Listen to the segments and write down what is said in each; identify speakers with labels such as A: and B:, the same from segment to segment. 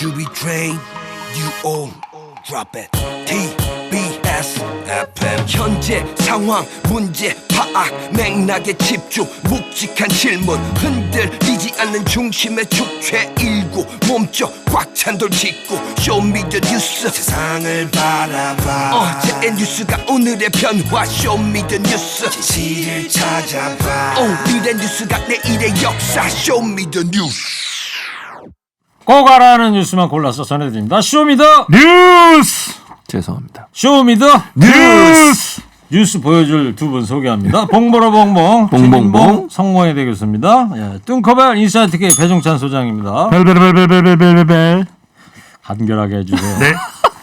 A: You be trained, you all drop it. TBS FM. 현재 상황 문제 파악 맥락에 집중 묵직한 질문 흔들리지 않는 중심의 축 최일구 몸쪽 꽉 찬 돌 짚고 쇼미더 뉴스 세상을 바라봐 어제의 뉴스가 오늘의 변화 쇼미더 뉴스 진실을 찾아봐 오늘의 뉴스가 내일의 역사 쇼미더 뉴스.
B: 꼭 알아야 뉴스만 골라서 전해드립니다. 쇼미더
C: 뉴스.
D: 죄송합니다.
B: 쇼미더 뉴스. 뉴스 보여줄 두 분 소개합니다. 봉보라 봉봉,
D: 봉봉봉,
B: 성공의 대교수입니다. 예, 뚱커벨 인사이트K 배종찬 소장입니다.
C: 벨벨벨벨벨벨벨.
B: 간결하게 해주세요.
C: 네.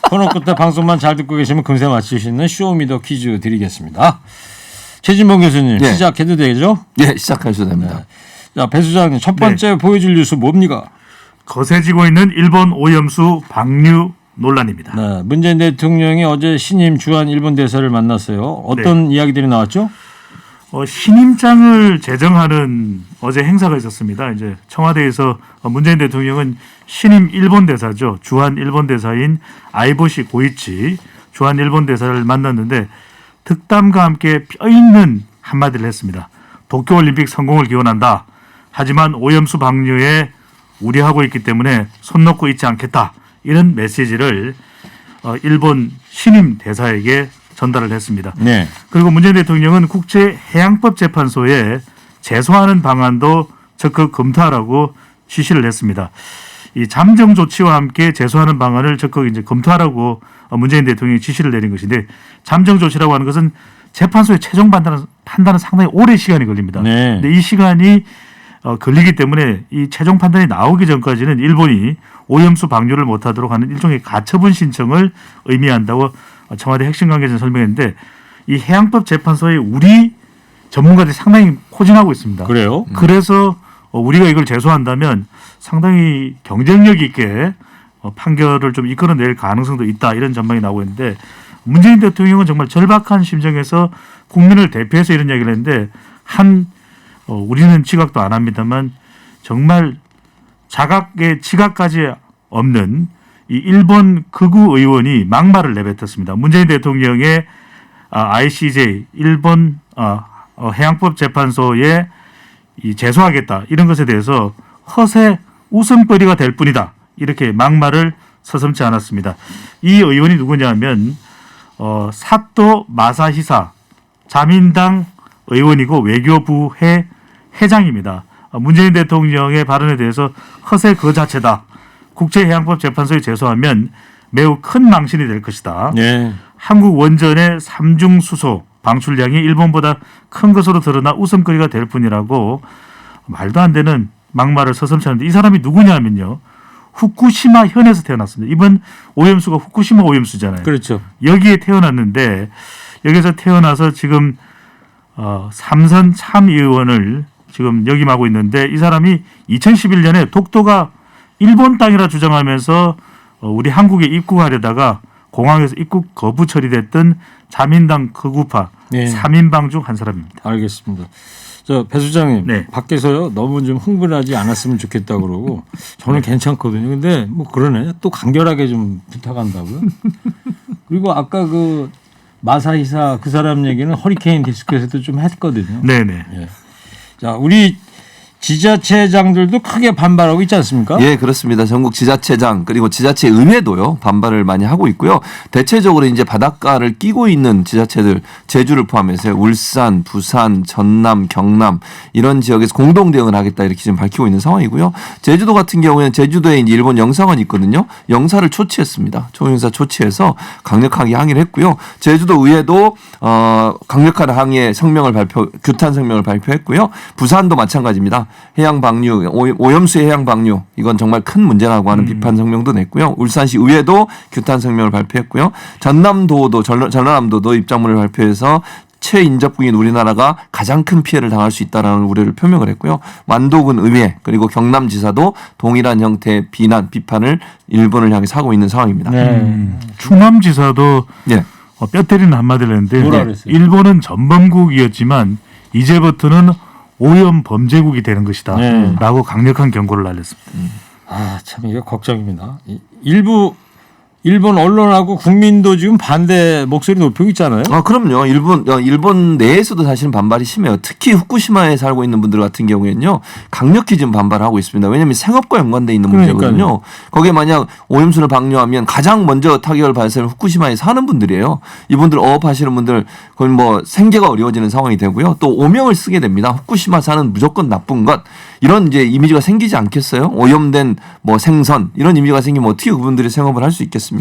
B: 코너 끝에 방송만 잘 듣고 계시면 금세 맞출 수 있는 쇼미더 퀴즈 드리겠습니다. 최진봉 교수님
D: 예.
B: 시작해도 되죠?
D: 예, 시작하셔도 됩니다.
B: 네. 자, 배 소장님 첫 번째 보여줄 뉴스 뭡니까?
C: 거세지고 있는 일본 오염수 방류 논란입니다.
B: 네, 문재인 대통령이 어제 신임 주한 일본 대사를 만났어요. 어떤 이야기들이 나왔죠?
C: 신임장을 제정하는 어제 행사가 있었습니다. 이제 청와대에서 문재인 대통령은 신임 일본 대사죠. 주한 일본 대사인 아이보시 고이치 주한 일본 대사를 만났는데 득담과 함께 뼈 있는 한마디를 했습니다. 도쿄올림픽 성공을 기원한다. 하지만 오염수 방류에 우려하고 있기 때문에 손 놓고 있지 않겠다. 이런 메시지를 일본 신임 대사에게 전달을 했습니다.
B: 네.
C: 그리고 문재인 대통령은 국제해양법재판소에 제소하는 방안도 적극 검토하라고 지시를 했습니다. 이 잠정 조치와 함께 제소하는 방안을 적극 이제 검토하라고 문재인 대통령이 지시를 내린 것인데 잠정 조치라고 하는 것은 재판소의 최종 판단은 상당히 오랜 시간이 걸립니다.
B: 네.
C: 근데 이 시간이 걸리기 때문에 이 최종 판단이 나오기 전까지는 일본이 오염수 방류를 못하도록 하는 일종의 가처분 신청을 의미한다고 청와대 핵심 관계자는 설명했는데 이 해양법 재판소에 우리 전문가들이 상당히 포진하고 있습니다.
B: 그래요?
C: 그래서 우리가 이걸 제소한다면 상당히 경쟁력 있게 판결을 좀 이끌어낼 가능성도 있다 이런 전망이 나오고 있는데 문재인 대통령은 정말 절박한 심정에서 국민을 대표해서 이런 이야기를 했는데 우리는 지각도 안 합니다만 정말 자각의 지각까지 없는 이 일본 극우 의원이 막말을 내뱉었습니다. 문재인 대통령의 ICJ 일본 해양법 재판소에 제소하겠다 이런 것에 대해서 허세 웃음거리가 될 뿐이다 이렇게 막말을 서슴지 않았습니다. 이 의원이 누구냐면 사또 마사히사 자민당 의원이고 외교부 회장입니다. 문재인 대통령의 발언에 대해서 허세 그 자체다. 국제해양법 재판소에 제소하면 매우 큰 망신이 될 것이다.
B: 네.
C: 한국 원전의 삼중 수소 방출량이 일본보다 큰 것으로 드러나 웃음거리가 될 뿐이라고 말도 안 되는 막말을 서슴지 않는데 이 사람이 누구냐면요. 후쿠시마 현에서 태어났습니다. 이번 오염수가 후쿠시마 오염수잖아요.
B: 그렇죠.
C: 여기에 태어났는데 여기서 태어나서 지금 삼선 참의원을 지금 역임하고 있는데 이 사람이 2011년에 독도가 일본 땅이라 주장하면서 우리 한국에 입국하려다가 공항에서 입국 거부 처리됐던 자민당 극우파
B: 네.
C: 3인방 중 한 사람입니다.
B: 알겠습니다. 배 소장님
C: 네.
B: 밖에서요 너무 좀 흥분하지 않았으면 좋겠다 그러고 저는 괜찮거든요. 근데 뭐 그러네 또 간결하게 좀 부탁한다고요. 그리고 아까 그 마사히사 그 사람 얘기는 허리케인 디스크에서도 좀 했거든요.
C: 네네.
B: 예. 자 우리 지자체장들도 크게 반발하고 있지 않습니까?
D: 예, 그렇습니다. 전국 지자체장 그리고 지자체 의회도요 반발을 많이 하고 있고요. 대체적으로 이제 바닷가를 끼고 있는 지자체들 제주를 포함해서 울산, 부산, 전남, 경남 이런 지역에서 공동 대응을 하겠다 이렇게 지금 밝히고 있는 상황이고요. 제주도 같은 경우에는 제주도에 이제 일본 영사관이 있거든요. 영사를 조치했습니다. 총영사 조치해서 강력하게 항의를 했고요. 제주도 의회도 강력한 항의의 규탄 성명을 발표했고요. 부산도 마찬가지입니다. 해양 방류, 오염수 해양 방류 이건 정말 큰 문제라고 하는 비판 성명도 냈고요. 울산시 의회도 규탄 성명을 발표했고요. 전라남도도 입장문을 발표해서 최인접국인 우리나라가 가장 큰 피해를 당할 수 있다라는 우려를 표명을 했고요. 완도군 의회 그리고 경남지사도 동일한 형태의 비판을 일본을 향해 하고 있는 상황입니다.
B: 네.
C: 충남지사도
D: 예.
C: 뼈 때리는 한마디를 했는데
B: 뭐라 그랬어요?
C: 일본은 전범국이었지만 이제부터는 오염 범죄국이 되는 것이다
B: 네.
C: 라고 강력한 경고를 날렸습니다.
B: 참 이게 걱정입니다. 일본 언론하고 국민도 지금 반대 목소리 높이고 있잖아요.
D: 그럼요. 일본 내에서도 사실은 반발이 심해요. 특히 후쿠시마에 살고 있는 분들 같은 경우에는요, 강력히 지금 반발하고 있습니다. 왜냐하면 생업과 연관돼 있는 문제거든요. 거기에 만약 오염수를 방류하면 가장 먼저 타격을 받을 사람은 후쿠시마에 사는 분들이에요. 이분들 어업하시는 분들 거의 뭐 생계가 어려워지는 상황이 되고요. 또 오명을 쓰게 됩니다. 후쿠시마 사는 무조건 나쁜 것. 이런 이제 이미지가 생기지 않겠어요? 오염된 뭐 생선 이런 이미지가 생기면 어떻게 그분들이 생업을 할 수 있겠습니까?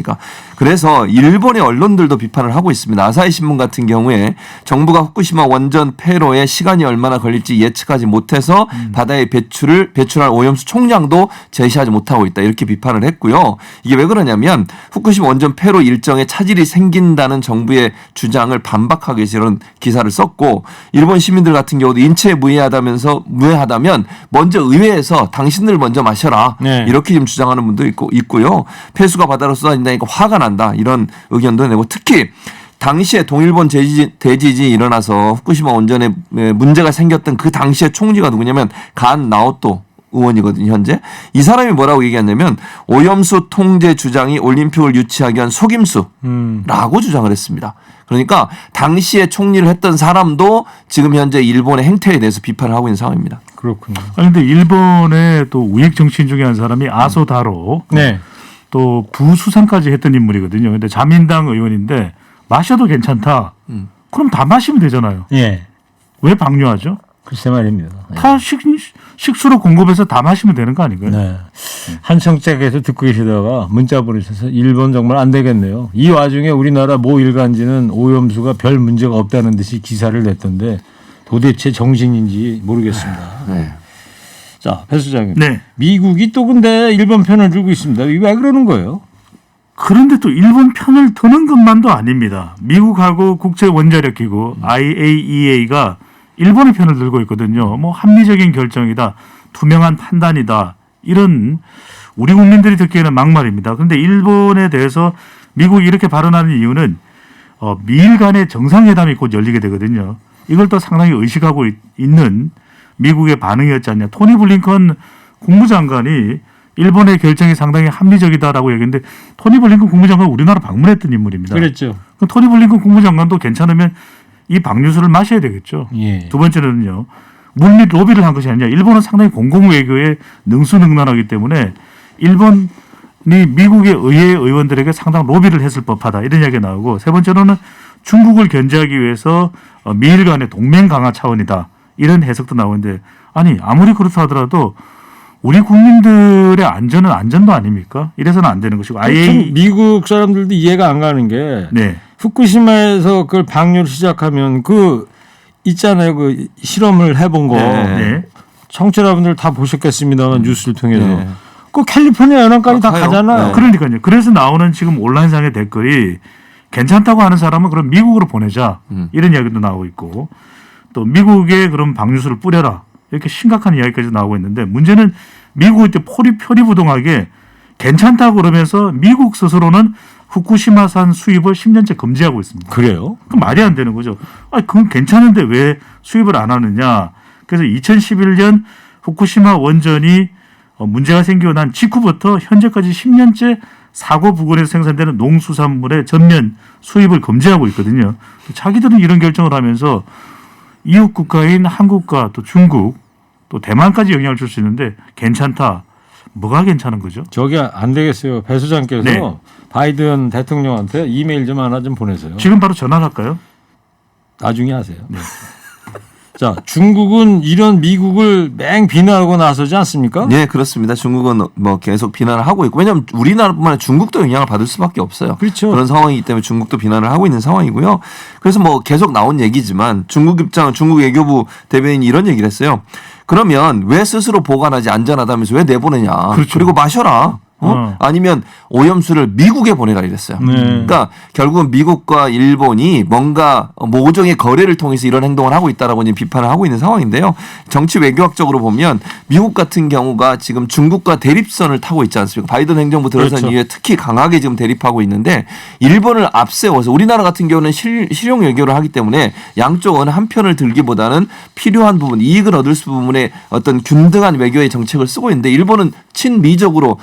D: 그래서 일본의 언론들도 비판을 하고 있습니다. 아사히 신문 같은 경우에 정부가 후쿠시마 원전 폐로에 시간이 얼마나 걸릴지 예측하지 못해서 바다에 배출할 오염수 총량도 제시하지 못하고 있다. 이렇게 비판을 했고요. 이게 왜 그러냐면 후쿠시마 원전 폐로 일정에 차질이 생긴다는 정부의 주장을 반박하기 위해서 이런 기사를 썼고, 일본 시민들 같은 경우도 인체에 무해하다면 먼저 의회에서 당신들 먼저 마셔라.
B: 네.
D: 이렇게 지금 주장하는 분도 있고요. 폐수가 바다로 쏟아진다니까 화가 난다. 이런 의견도 내고, 특히 당시에 동일본 대지진이 일어나서 후쿠시마 원전에 문제가 생겼던 그 당시에 총리가 누구냐면 간 나오토 의원이거든요, 현재. 이 사람이 뭐라고 얘기했냐면 오염수 통제 주장이 올림픽을 유치하기 위한 속임수라고 주장을 했습니다. 그러니까 당시에 총리를 했던 사람도 지금 현재 일본의 행태에 대해서 비판을 하고 있는 상황입니다.
B: 그렇군요.
C: 그런데 일본의 또 우익 정치인 중에 한 사람이 아소다로
B: 네.
C: 또 부수상까지 했던 인물이거든요. 근데 자민당 의원인데 마셔도 괜찮다. 그럼 다 마시면 되잖아요.
B: 예.
C: 왜 방류하죠?
B: 글쎄 말입니다.
C: 다 식수로 공급해서 다 마시면 되는 거 아닌가요?
B: 네. 한청자께서 듣고 계시다가 문자 보내셔서 일본 정말 안 되겠네요. 이 와중에 우리나라 모 일간지는 오염수가 별 문제가 없다는 듯이 기사를 냈던데 도대체 정신인지 모르겠습니다.
D: 네.
B: 자, 배 수장님.
C: 네.
B: 미국이 또 근데 일본 편을 들고 있습니다. 이게 왜 그러는 거예요?
C: 그런데 또 일본 편을 드는 것만도 아닙니다. 미국하고 국제원자력기구 IAEA가 일본의 편을 들고 있거든요. 뭐 합리적인 결정이다, 투명한 판단이다, 이런 우리 국민들이 듣기에는 막말입니다. 그런데 일본에 대해서 미국이 이렇게 발언하는 이유는 미일 간의 정상회담이 곧 열리게 되거든요. 이걸 또 상당히 의식하고 있는 미국의 반응이었지 않냐. 토니 블링컨 국무장관이 일본의 결정이 상당히 합리적이다라고 얘기했는데, 토니 블링컨 국무장관 우리나라 방문했던 인물입니다.
B: 그랬죠.
C: 그럼 토니 블링컨 국무장관도 괜찮으면 이 방류수를 마셔야 되겠죠.
B: 예.
C: 두 번째는요, 물밑 로비를 한 것이 아니라 일본은 상당히 공공외교에 능수능란하기 때문에 일본이 미국의 의회 의원들에게 상당 로비를 했을 법하다, 이런 이야기가 나오고, 세 번째로는 중국을 견제하기 위해서 미일 간의 동맹 강화 차원이다, 이런 해석도 나오는데, 아니 아무리 그렇다 하더라도 우리 국민들의 안전은 안전도 아닙니까? 이래서는 안 되는 것이고,
B: 미국 사람들도 이해가 안 가는 게
C: 네.
B: 후쿠시마에서 그걸 방류를 시작하면 그 있잖아요, 그 실험을 해본 거.
C: 네.
B: 청취자분들 다 보셨겠습니다만 뉴스를 통해서
D: 네.
B: 그 캘리포니아 연안까지 다
D: 가요.
B: 가잖아요.
D: 네.
C: 그러니까요. 그래서 나오는 지금 온라인상의 댓글이, 괜찮다고 하는 사람은 그럼 미국으로 보내자, 이런 이야기도 나오고 있고, 또 미국에 그럼 방류수를 뿌려라, 이렇게 심각한 이야기까지 나오고 있는데, 문제는 미국이 때 표리부동하게 괜찮다고 그러면서 미국 스스로는 후쿠시마산 수입을 10년째 금지하고 있습니다.
B: 그래요?
C: 그럼 말이 안 되는 거죠. 그건 괜찮은데 왜 수입을 안 하느냐. 그래서 2011년 후쿠시마 원전이 문제가 생기고 난 직후부터 현재까지 10년째 사고 부근에서 생산되는 농수산물의 전면 수입을 금지하고 있거든요. 자기들은 이런 결정을 하면서 이웃 국가인 한국과 또 중국 또 대만까지 영향을 줄 수 있는데 괜찮다. 뭐가 괜찮은 거죠?
B: 저기 안 되겠어요. 배 수장께서
C: 네.
B: 바이든 대통령한테 이메일 좀 하나 좀 보내세요.
C: 지금 바로 전화할까요?
B: 나중에 하세요. 네. 자, 중국은 이런 미국을 맹 비난하고 나서지 않습니까?
D: 네, 그렇습니다. 중국은 뭐 계속 비난을 하고 있고, 왜냐하면 우리나라뿐만 아니라 중국도 영향을 받을 수밖에 없어요.
B: 그렇죠.
D: 그런 상황이기 때문에 중국도 비난을 하고 있는 상황이고요. 그래서 뭐 계속 나온 얘기지만 중국 입장은 중국 외교부 대변인이 이런 얘기를 했어요. 그러면 왜 스스로 보관하지, 안전하다면서 왜 내보내냐.
C: 그렇죠.
D: 그리고 마셔라. 아니면 오염수를 미국에 보내라 이랬어요. 그러니까 결국은 미국과 일본이 뭔가 모종의 거래를 통해서 이런 행동을 하고 있다라고 이제 비판을 하고 있는 상황인데요. 정치 외교학적으로 보면 미국 같은 경우가 지금 중국과 대립선을 타고 있지 않습니까? 바이든 행정부 들어선
B: 그렇죠.
D: 이후에 특히 강하게 지금 대립하고 있는데 일본을 앞세워서 우리나라 같은 경우는 실용 외교를 하기 때문에 양쪽은 한 편을 들기보다는 필요한 부분, 이익을 얻을 수 부분에 어떤 균등한 외교의 정책을 쓰고 있는데 일본은 친미적으로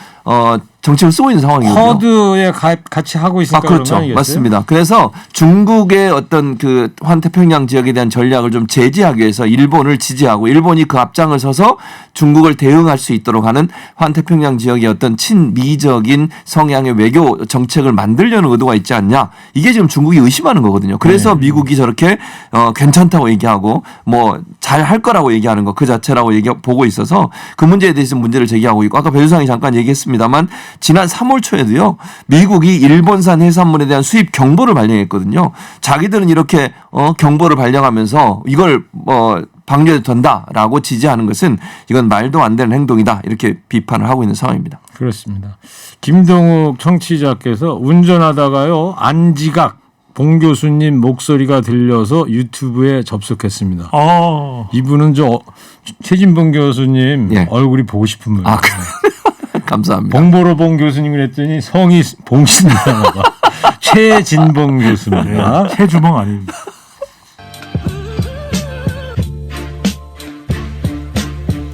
D: 정책을 쓰고 있는 상황이거든요.
B: 허드에 같이 하고 있으니까
D: 그렇죠.
B: 그런 거
D: 맞습니다. 그래서 중국의 어떤 그 환태평양 지역에 대한 전략을 좀 제지하기 위해서 일본을 지지하고 일본이 그 앞장을 서서 중국을 대응할 수 있도록 하는 환태평양 지역의 어떤 친미적인 성향의 외교 정책을 만들려는 의도가 있지 않냐. 이게 지금 중국이 의심하는 거거든요. 그래서 미국이 저렇게 괜찮다고 얘기하고 뭐 잘 할 거라고 얘기하는 거 그 자체라고 보고 있어서 그 문제에 대해서 문제를 제기하고 있고 아까 배수상이 잠깐 얘기했습니다만 지난 3월 초에도요. 미국이 일본산 해산물에 대한 수입 경보를 발령했거든요. 자기들은 이렇게 경보를 발령하면서 이걸 방류해도 된다라고 지지하는 것은 이건 말도 안 되는 행동이다. 이렇게 비판을 하고 있는 상황입니다.
B: 그렇습니다. 김동욱 청취자께서 운전하다가요. 안지각 봉 교수님 목소리가 들려서 유튜브에 접속했습니다. 이분은 최진봉 교수님
D: 예.
B: 얼굴이 보고 싶은 분.
D: 감사합니다.
B: 봉보로 봉 교수님 그랬더니 성이 봉신이라나 봐. 최진봉 교수입니다.
C: 최주봉 아닙니다.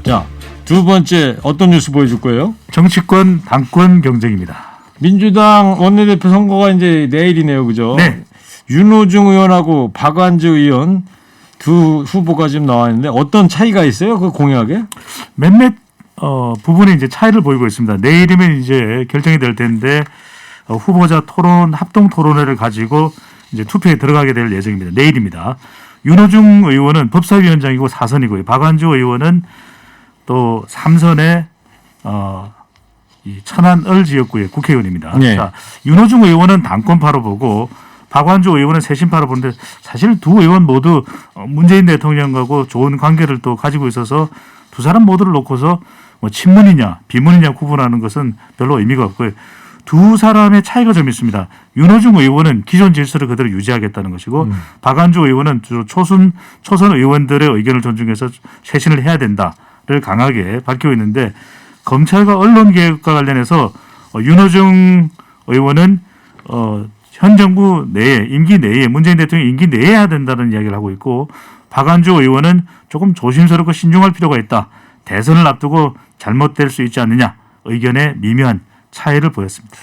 B: 자, 두 번째 어떤 뉴스 보여줄 거예요?
C: 정치권 당권 경쟁입니다.
B: 민주당 원내대표 선거가 이제 내일이네요, 그죠?
C: 네.
B: 윤호중 의원하고 박완주 의원 두 후보가 지금 나와 있는데 어떤 차이가 있어요? 그 공약에?
C: 몇몇 부분에 이제 차이를 보이고 있습니다. 내일이면 이제 결정이 될 텐데 후보자 토론 합동 토론회를 가지고 이제 투표에 들어가게 될 예정입니다. 내일입니다. 윤호중 의원은 법사위원장이고 4선이고요. 박완주 의원은 또 3선의 이 천안 을 지역구의 국회의원입니다.
B: 네.
C: 자, 윤호중 의원은 당권파로 보고 박완주 의원은 새신파로 보는데 사실 두 의원 모두 문재인 대통령하고 좋은 관계를 또 가지고 있어서 두 사람 모두를 놓고서 뭐 친문이냐 비문이냐 구분하는 것은 별로 의미가 없고요. 두 사람의 차이가 좀 있습니다. 윤호중 의원은 기존 질서를 그대로 유지하겠다는 것이고 박완주 의원은 주로 초선 의원들의 의견을 존중해서 쇄신을 해야 된다를 강하게 밝히고 있는데 검찰과 언론개혁과 관련해서 윤호중 의원은 현 정부 내에 임기 내에 문재인 대통령 임기 내에 해야 된다는 이야기를 하고 있고 박완주 의원은 조금 조심스럽고 신중할 필요가 있다. 대선을 앞두고 잘못될 수 있지 않느냐 의견에 미묘한 차이를 보였습니다.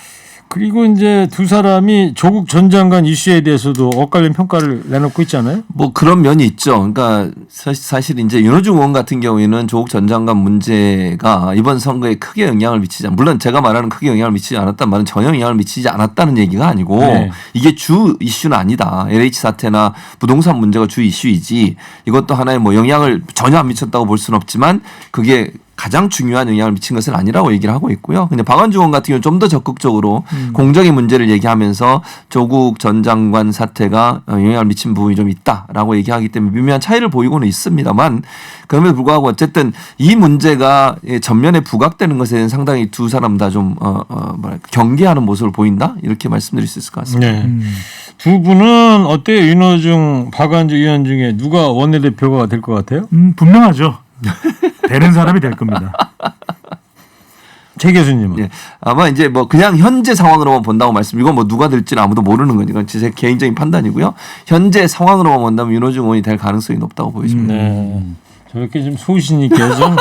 B: 그리고 이제 두 사람이 조국 전 장관 이슈에 대해서도 엇갈린 평가를 내놓고 있잖아요.
D: 뭐 그런 면이 있죠. 그러니까 사실 이제 윤호중 의원 같은 경우에는 조국 전 장관 문제가 이번 선거에 크게 영향을 미치지 물론 제가 말하는 크게 영향을 미치지 않았다는 말은 전혀 영향을 미치지 않았다는 얘기가 아니고
B: 네.
D: 이게 주 이슈는 아니다. LH 사태나 부동산 문제가 주 이슈이지 이것도 하나의 뭐 영향을 전혀 안 미쳤다고 볼 수는 없지만 그게 가장 중요한 영향을 미친 것은 아니라고 얘기를 하고 있고요. 근데 박완주 의원 같은 경우는 좀 더 적극적으로 공정의 문제를 얘기하면서 조국 전 장관 사태가 영향을 미친 부분이 좀 있다라고 얘기하기 때문에 미묘한 차이를 보이고는 있습니다만 그럼에도 불구하고 어쨌든 이 문제가 전면에 부각되는 것에 대해서 상당히 두 사람 다 좀 경계하는 모습을 보인다 이렇게 말씀드릴 수 있을 것 같습니다.
B: 네. 두 분은 어때요? 윤호중, 박완주 의원 중에 누가 원내대표가 될 것 같아요?
C: 분명하죠. 되는 사람이 될 겁니다.
B: 최 교수님은?
D: 예. 아마 이제 뭐 그냥 현재 상황으로만 본다고 말씀, 이건 뭐 누가 될지는 아무도 모르는 거니까 이건 제 개인적인 판단이고요. 현재 상황으로만 본다면 윤호중 의원이 될 가능성이 높다고 보여집니다.
B: 네. 저렇게 좀 소신 있게 좀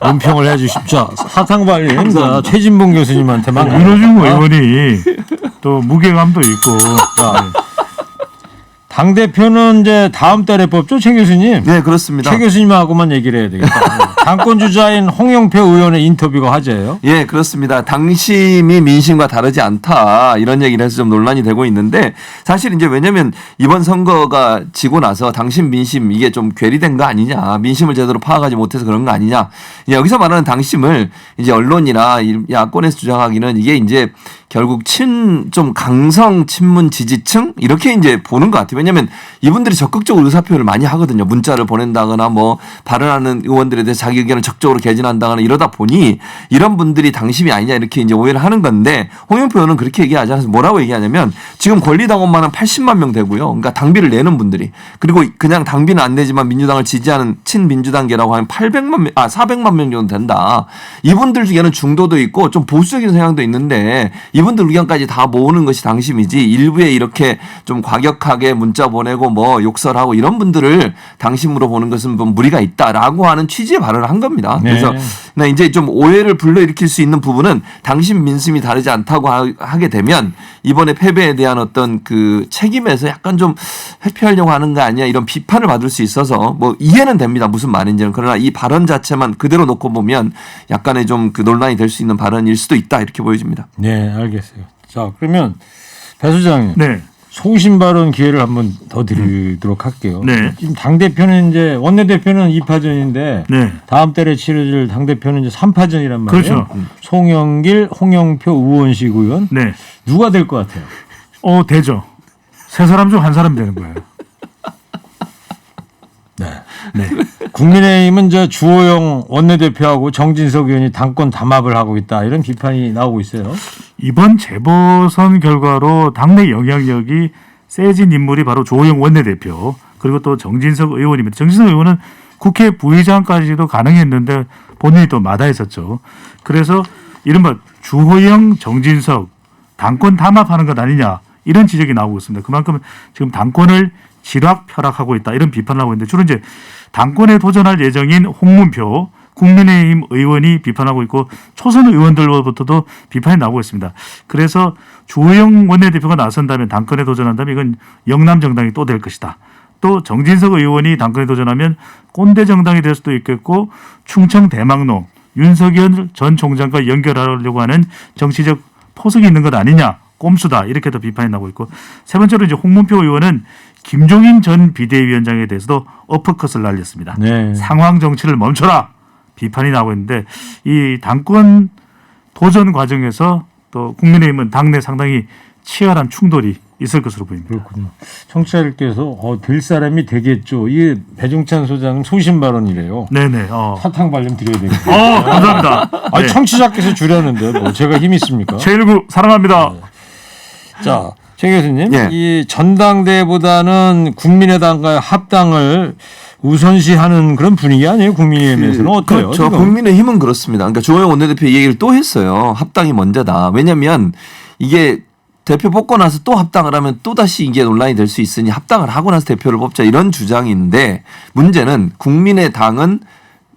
B: 논평을 해 주십시오. 사탕발림 최진봉 교수님한테만.
C: 윤호중 의원이 또 무게감도 있고.
B: 당대표는 이제 다음 달에 뽑죠, 최 교수님?
D: 네, 그렇습니다.
B: 최 교수님하고만 얘기를 해야 되겠다. 당권 주자인 홍영표 의원의 인터뷰가 화제예요.
D: 예, 그렇습니다. 당심이 민심과 다르지 않다 이런 얘기를 해서 좀 논란이 되고 있는데 사실 이제 왜냐하면 이번 선거가 지고 나서 당심 민심 이게 좀 괴리된 거 아니냐, 민심을 제대로 파악하지 못해서 그런 거 아니냐. 여기서 말하는 당심을 이제 언론이나 야권에서 주장하기는 이게 이제 결국 좀 강성 친문 지지층 이렇게 이제 보는 것 같아요. 왜냐하면 이분들이 적극적으로 의사표현을 많이 하거든요. 문자를 보낸다거나 뭐 발언하는 의원들에 대해서 자기 의견을 적극적으로 개진한다거나 이러다 보니 이런 분들이 당심이 아니냐 이렇게 이제 오해를 하는 건데 홍영표 의원은 그렇게 얘기하지 않아서 뭐라고 얘기하냐면 지금 권리당원만 한 80만 명 되고요. 그러니까 당비를 내는 분들이 그리고 그냥 당비는 안 내지만 민주당을 지지하는 친민주당계라고 하면 400만 명 정도 된다. 이분들 중에는 중도도 있고 좀 보수적인 성향도 있는데 이분들 의견까지 다 모으는 것이 당심이지 일부에 이렇게 좀 과격하게 문자 보내고 뭐 욕설하고 이런 분들을 당심으로 보는 것은 뭐 무리가 있다라고 하는 취지의 발언을 한 겁니다. 그래서 이제 좀 오해를 불러일으킬 수 있는 부분은 당심 민심이 다르지 않다고 하게 되면 이번에 패배에 대한 어떤 그 책임에서 약간 좀 회피하려고 하는 거 아니야 이런 비판을 받을 수 있어서 뭐 이해는 됩니다. 무슨 말인지는. 그러나 이 발언 자체만 그대로 놓고 보면 약간의 좀 그 논란이 될 수 있는 발언일 수도 있다 이렇게 보여집니다.
B: 네, 알겠어요. 자, 그러면 배 소장님.
C: 네.
B: 소신 발언 기회를 한번 더 드리도록 할게요.
C: 네.
B: 지금 당대표는 이제 원내대표는 2파전인데
C: 네. 다음
B: 달에 치러질 당대표는 이제 3파전이란 말이에요.
C: 그렇죠.
B: 송영길, 홍영표, 우원식 의원.
C: 네.
B: 누가 될 것 같아요?
C: 되죠. 세 사람 중 한 사람이 되는 거예요.
B: 네.
C: 네.
B: 국민의힘은 주호영 원내대표하고 정진석 의원이 당권 담합을 하고 있다 이런 비판이 나오고 있어요.
C: 이번 재보선 결과로 당내 영향력이 세진 인물이 바로 조호영 원내대표 그리고 또 정진석 의원입니다. 정진석 의원은 국회 부의장까지도 가능했는데 본인이 또 마다했었죠. 그래서 이른바 주호영, 정진석 당권 담합하는 것 아니냐 이런 지적이 나오고 있습니다. 그만큼 지금 당권을 지락펴락하고 있다 이런 비판을 하고 있는데 주로 이제 당권에 도전할 예정인 홍문표 국민의힘 의원이 비판하고 있고 초선 의원들로부터도 비판이 나오고 있습니다. 그래서 주호영 원내대표가 나선다면 당권에 도전한다면 이건 영남 정당이 또 될 것이다. 또 정진석 의원이 당권에 도전하면 꼰대 정당이 될 수도 있겠고 충청 대망로 윤석열 전 총장과 연결하려고 하는 정치적 포석이 있는 것 아니냐. 꼼수다 이렇게도 비판이 나오고 있고 세 번째로 이제 홍문표 의원은 김종인 전 비대위원장에 대해서도 어퍼컷을 날렸습니다.
B: 네.
C: 상황 정치를 멈춰라 비판이 나오고 있는데 이 당권 도전 과정에서 또 국민의힘은 당내 상당히 치열한 충돌이 있을 것으로 보입니다.
B: 그렇군요. 청취자들께서 될 사람이 되겠죠. 이게 배종찬 소장은 소신 발언이래요.
C: 네네.
B: 사탕 발림 드려야 되겠죠.
C: 감사합니다.
B: 아니,
C: 네.
B: 청취자께서 주려는데 뭐 제가 힘 있습니까?
C: 제1구 사랑합니다.
B: 네. 자, 최 교수님,
D: 예.
B: 이 전당대회보다는 국민의당과의 합당을 우선시하는 그런 분위기 아니에요? 국민의힘에서는 어때요?
D: 그렇죠.
B: 지금?
D: 국민의힘은 그렇습니다. 그러니까 주호영 원내대표 이 얘기를 또 했어요. 합당이 먼저다. 왜냐하면 이게 대표 뽑고 나서 또 합당을 하면 또 다시 이게 논란이 될 수 있으니 합당을 하고 나서 대표를 뽑자 이런 주장인데 문제는 국민의당은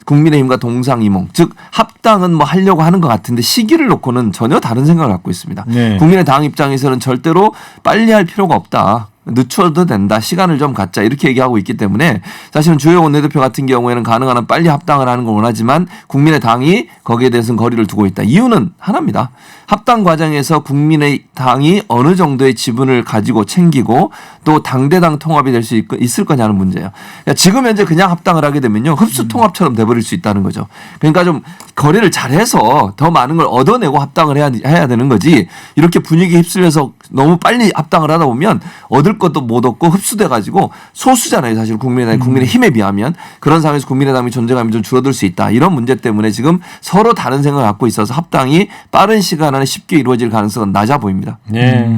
D: 국민의힘과 동상이몽 즉 합당은 뭐 하려고 하는 것 같은데 시기를 놓고는 전혀 다른 생각을 갖고 있습니다.
B: 네.
D: 국민의당 입장에서는 절대로 빨리 할 필요가 없다. 늦춰도 된다. 시간을 좀 갖자. 이렇게 얘기하고 있기 때문에 사실은 주호영 원내대표 같은 경우에는 가능한 한 빨리 합당을 하는 걸 원하지만 국민의당이 거기에 대해서는 거리를 두고 있다. 이유는 하나입니다. 합당 과정에서 국민의당이 어느 정도의 지분을 가지고 챙기고 또 당대당 통합이 될 수 있을 거냐는 문제예요. 그러니까 지금 현재 그냥 합당을 하게 되면요. 흡수 통합처럼 돼버릴 수 있다는 거죠. 그러니까 좀 거래를 잘해서 더 많은 걸 얻어내고 합당을 해야 되는 거지 이렇게 분위기에 휩쓸려서 너무 빨리 합당을 하다 보면 얻을 것도 못 얻고 흡수돼 가지고 소수잖아요. 사실 국민의당이 국민의힘에 비하면 그런 상황에서 국민의당이 존재감이 좀 줄어들 수 있다. 이런 문제 때문에 지금 서로 다른 생각을 갖고 있어서 합당이 빠른 시간 안에 쉽게 이루어질 가능성은 낮아 보입니다.
B: 네.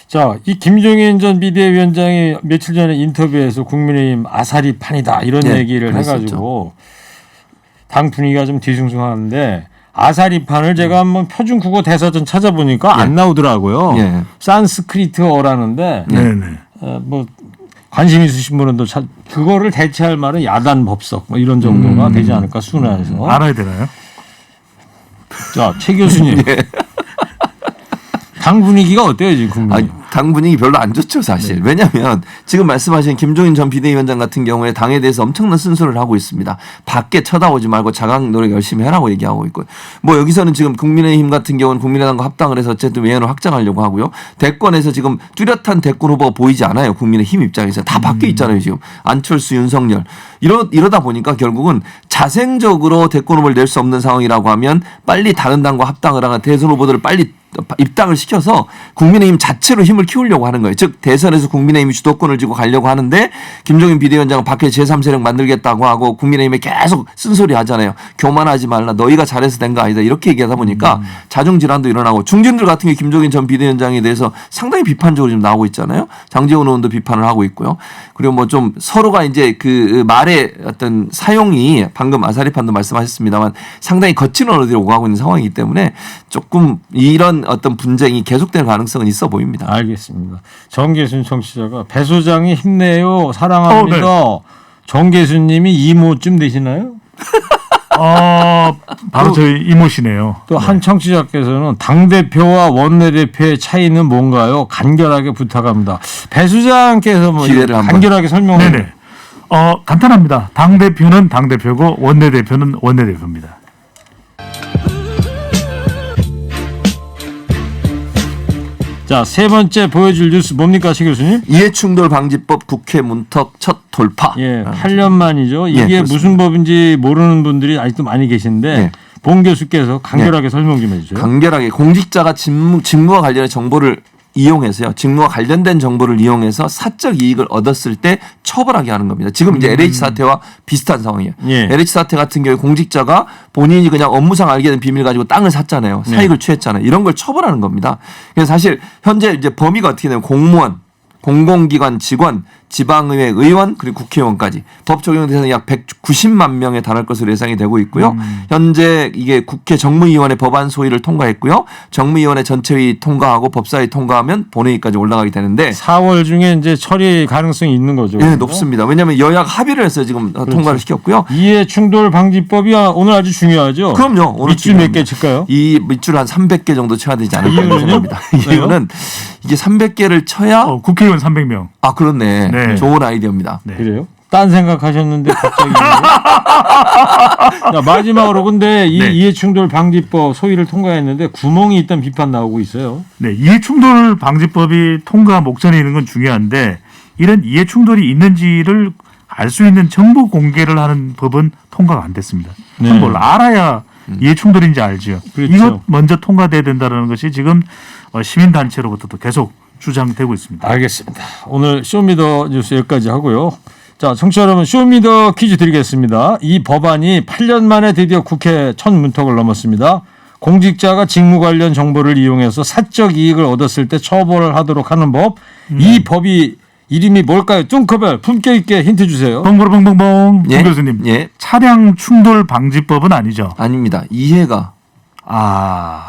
B: 자, 이 김종인 전 비대위원장이 며칠 전에 인터뷰에서 국민의힘 아사리판이다 이런
D: 네,
B: 얘기를
D: 그랬었죠.
B: 해가지고 당 분위기가 좀 뒤숭숭하는데 아사리판을 제가 한번 표준 국어 대사전 찾아보니까 안 나오더라고요.
D: 예.
B: 산스크리트어라는데
C: 네네.
B: 뭐 관심 있으신 분은 또 그거를 대체할 말은 야단 법석 뭐 이런 정도가 되지 않을까 순화해서.
C: 알아야 되나요?
B: 자, 최 교수님. 당 분위기가 어때요 지금 국민의힘?
D: 당 분위기 별로 안 좋죠 사실. 왜냐하면 지금 말씀하신 김종인 전 비대위원장 같은 경우에 당에 대해서 엄청난 쓴소리를 하고 있습니다. 밖에 쳐다보지 말고 자각 노력 열심히 해라고 얘기하고 있고요. 뭐 여기서는 지금 국민의힘 같은 경우는 국민의당과 합당을 해서 어쨌든 외연을 확장하려고 하고요. 대권에서 지금 뚜렷한 대권 후보가 보이지 않아요. 국민의힘 입장에서 다 밖에 있잖아요 지금. 안철수, 윤석열 이러다 보니까 결국은 자생적으로 대권 후보를 낼 수 없는 상황이라고 하면 빨리 다른 당과 합당을 하거나 대선 후보들을 빨리 입당을 시켜서 국민의힘 자체로 힘을 키우려고 하는 거예요. 즉 대선에서 국민의힘이 주도권을 쥐고 가려고 하는데 김종인 비대위원장은 밖에 제3세력 만들겠다고 하고 국민의힘에 계속 쓴소리 하잖아요. 교만하지 말라. 너희가 잘해서 된 거 아니다. 이렇게 얘기하다 보니까 자중질환도 일어나고 중진들 같은 게 김종인 전 비대위원장에 대해서 상당히 비판적으로 지금 나오고 있잖아요. 장제원 의원도 비판을 하고 있고요. 그리고 뭐 좀 서로가 이제 그 말의 어떤 사용이 방금 아사리판도 말씀하셨습니다만 상당히 거친 언어들이 오가고 있는 상황이기 때문에 조금 이런 어떤 분쟁이 계속될 가능성은 있어 보입니다.
B: 알겠습니다. 정계순 청취자가 배 소장이 힘내요. 사랑합니다.
C: 네.
B: 정계순님이 이모쯤 되시나요?
C: 바로 저희 이모시네요.
B: 또 한 청취자께서는 당대표와 원내대표의 차이는 뭔가요? 간결하게 부탁합니다. 배 소장께서 뭐
D: 기회를 한번.
B: 간결하게 설명을.
C: 네네. 간단합니다. 당대표는 당대표고 원내대표는 원내대표입니다.
B: 자, 세 번째 보여줄 뉴스 뭡니까, 시 교수님?
D: 이해충돌 방지법 국회 문턱 첫 돌파.
B: 예, 8년 만이죠. 이게
D: 그렇습니다.
B: 무슨 법인지 모르는 분들이 아직도 많이 계신데
D: 예.
B: 봉 교수께서 간결하게 설명 좀 해주세요.
D: 간결하게 공직자가 직무와 관련된 정보를 이용해서요. 직무와 관련된 정보를 이용해서 사적 이익을 얻었을 때 처벌하게 하는 겁니다. 지금 이제 LH 사태와 비슷한 상황이에요.
B: 예.
D: LH 사태 같은 경우에 공직자가 본인이 그냥 업무상 알게 된 비밀 가지고 땅을 샀잖아요. 사익을 취했잖아요. 이런 걸 처벌하는 겁니다. 그래서 사실 현재 이제 범위가 어떻게 되면 공무원, 공공기관 직원, 지방의회 의원 그리고 국회의원까지 법 적용 대상이 약 190만 명에 달할 것으로 예상이 되고 있고요. 현재 이게 국회 정무위원회 법안 소위를 통과했고요. 정무위원회 전체회의 통과하고 법사위 통과하면 본회의까지 올라가게 되는데
B: 4월 중에 이제 처리 가능성이 있는 거죠.
D: 예, 높습니다. 왜냐하면 여야가 합의를 해서 지금 통과를 시켰고요.
B: 이해 충돌 방지법이 오늘 아주 중요하죠.
D: 그럼요. 오늘
B: 밑줄 몇 개 칠까요?
D: 이 밑줄 한 300개 정도 쳐야 되지 않을까
B: 이유는요?
D: 생각합니다.
B: 왜요?
D: 이유는 이게 300개를 쳐야
C: 국회의원 300명.
D: 아 그렇네.
C: 네.
D: 좋은 아이디어입니다.
C: 네.
B: 그래요? 딴 생각하셨는데 갑자기. 자, 마지막으로 근데 이
C: 네.
B: 이해충돌 방지법 소위를 통과했는데 구멍이 있다는 비판 나오고 있어요.
C: 네, 이해충돌 방지법이 통과 목전에 있는 건 중요한데 이런 이해충돌이 있는지를 알 수 있는 정보 공개를 하는 법은 통과가 안 됐습니다.
B: 네.
C: 그걸 알아야 이해충돌인지 알죠.
B: 그렇죠.
C: 이것 먼저 통과돼야 된다는 것이 지금 시민단체로부터도 계속 주장되고 있습니다.
B: 알겠습니다. 오늘 쇼미더 뉴스 여기까지 하고요. 자, 청취자 여러분, 쇼미더 퀴즈 드리겠습니다. 이 법안이 8년 만에 드디어 국회 첫 문턱을 넘었습니다. 공직자가 직무 관련 정보를 이용해서 사적 이익을 얻었을 때 처벌을 하도록 하는 법. 이 법이 이름이 뭘까요? 뚱커벨 품격 있게 힌트 주세요.
C: 뻥뻥뻥뻥뻥
D: 예?
C: 송 교수님.
D: 예.
C: 차량 충돌 방지법은 아니죠?
D: 아닙니다. 이해가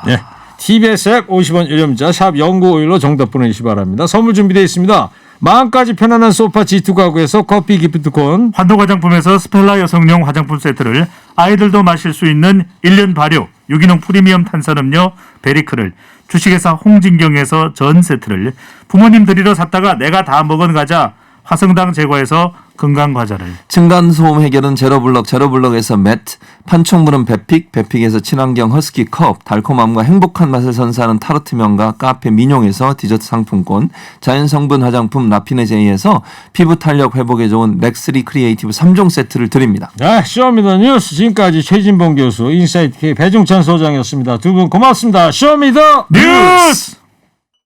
B: 네. TBS 앱 50원 유료 문자 샵 0951로 정답 보내주시기 바랍니다. 선물 준비되어 있습니다. 마음까지 편안한 소파 G2 가구에서 커피 기프트콘,
C: 환도 화장품에서 스펠라 여성용 화장품 세트를 아이들도 마실 수 있는 1년 발효 유기농 프리미엄 탄산음료 베리크를 주식회사 홍진경에서 전 세트를 부모님 드리러 샀다가 내가 다 먹은 과자 화성당 제과에서 건강과자를
D: 층간소음 해결은 제로블럭에서 매트, 판촉물은 베픽에서 친환경 허스키 컵, 달콤함과 행복한 맛을 선사하는 타르트 명가 카페 민용에서 디저트 상품권, 자연성분 화장품 라피네제이에서 피부 탄력 회복에 좋은 렉스리 크리에이티브 3종 세트를 드립니다.
B: 네, 쇼미더 뉴스 지금까지 최진봉 교수, 인사이트 K 배종찬 소장이었습니다. 두 분 고맙습니다. 쇼미더
C: 뉴스!